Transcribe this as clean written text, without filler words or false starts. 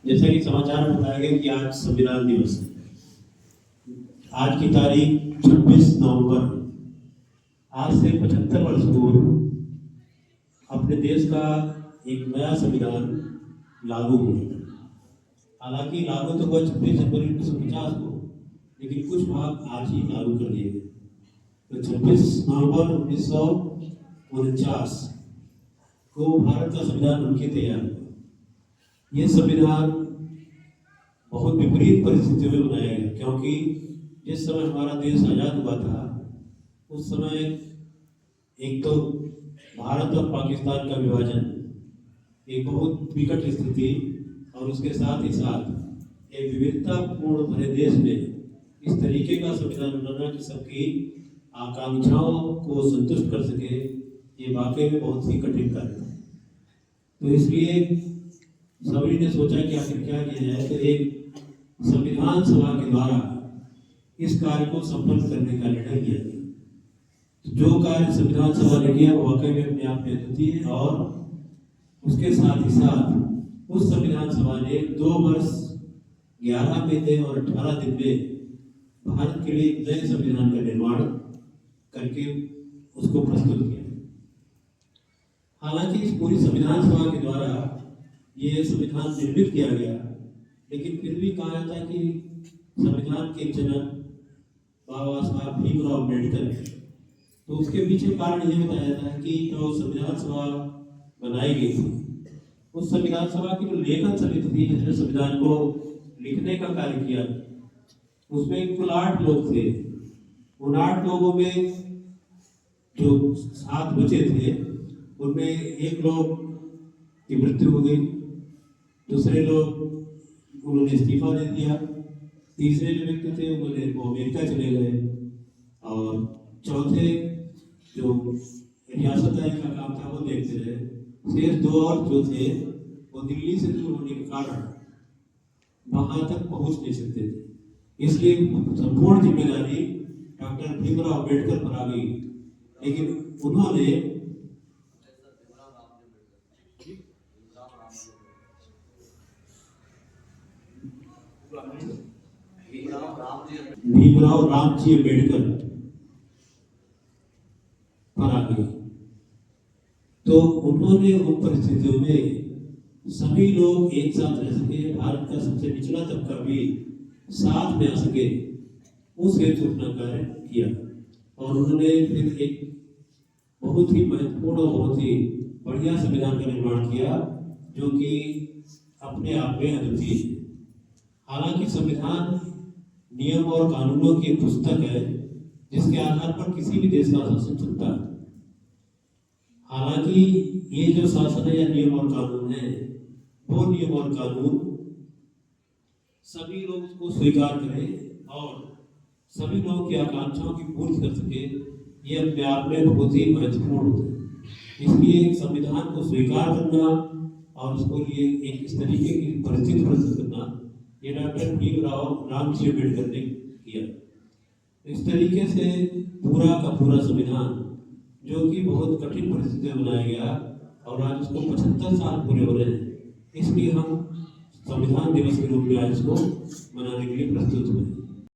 जैसा कि समाचार में बताया गया कि आज संविधान दिवस है। आज की तारीख 26 नवंबर। आज से 75 वर्ष पूर्व अपने देश का एक नया संविधान लागू हुआ। हालांकि लागू तो हुआ 26 जनवरी 1950 को, लेकिन कुछ भाग आज ही लागू कर दिए गए। तो 26 नवंबर 1949 को भारत का संविधान बनके तैयार हुआ। ये संविधान बहुत विपरीत परिस्थितियों में बनाया गया, क्योंकि जिस समय हमारा देश आज़ाद हुआ था उस समय एक तो भारत और पाकिस्तान का विभाजन, एक बहुत विकट स्थिति, और उसके साथ ही साथ एक विविधतापूर्ण भरे देश में इस तरीके का संविधान बनाना कि सबकी आकांक्षाओं को संतुष्ट कर सके, ये वाकई में बहुत ही कठिन कार्य था। तो इसलिए सभी ने सोचा कि आखिर क्या किया जाए। तो एक संविधान सभा के द्वारा इस कार्य को संपन्न करने का निर्णय किया गया। तो जो कार्य संविधान सभा ने किया वो वाकई में अपने आप में अद्वितीय है, और उसके साथ ही साथ उस संविधान सभा ने 2 वर्ष 11 महीने और 18 दिन में भारत के लिए नए संविधान का निर्माण करके उसको प्रस्तुत किया। हालांकि इस पूरी संविधान सभा के द्वारा ये संविधान निर्मित किया गया, लेकिन फिर भी कहा जाता है कि संविधान के जनक बाबा साहब भीमराव अम्बेडकर है। तो उसके पीछे कारण ये बताया जाता है कि जो संविधान सभा बनाई गई थी, उस संविधान सभा की जो लेखन समिति थी जिसने संविधान को लिखने का कार्य किया, उसमें कुल 8 लोग थे। उन 8 लोगों में जो 7 बचे थे, उनमें एक लोग की मृत्यु हो गई, दूसरे लोग उन्होंने इस्तीफा दे दिया, तीसरे जो व्यक्ति थे वो अमेरिका चले गए, और चौथे जो रियासत का काम था वो देखते रहे। शेष 2 और जो थे वो दिल्ली से दूर होने के कारण वहां तक पहुंच नहीं सकते थे। इसलिए संपूर्ण जिम्मेदारी डॉक्टर भीमराव अम्बेडकर पर आ गई। लेकिन उन्होंने भीमराव रामजी अम्बेडकर पर आ गई। तो उन्होंने उन परिस्थितियों में सभी लोग एक साथ रह सके, भारत का सबसे निचला तबका भी साथ में आ सके, उस हेतु अपना कार्य किया। और उन्होंने फिर एक बहुत ही महत्वपूर्ण और बहुत ही बढ़िया संविधान का निर्माण किया, जो कि अपने आप में अद्वितीय है। हालांकि संविधान नियम और कानूनों की एक पुस्तक है जिसके आधार पर किसी भी देश का शासन चलता है। हालांकि ये जो शासन है या नियम और कानून है, वो नियम और कानून सभी लोग उसको स्वीकार करें और सभी लोगों की आकांक्षाओं की पूर्ति कर सके, ये अपने आप में बहुत ही महत्वपूर्ण होता है। इसलिए संविधान को स्वीकार करना और उसको लिए एक इस तरीके की परिस्थिति प्रस्तुत करना, ये डॉक्टर भीमराव रामजी अम्बेडकर ने किया। इस तरीके से पूरा का पूरा संविधान, जो कि बहुत कठिन परिस्थिति में बनाया गया, और आज उसको 75 साल पूरे हो रहे हैं, इसलिए हम संविधान दिवस के रूप में आज इसको मनाने के लिए प्रस्तुत हुए।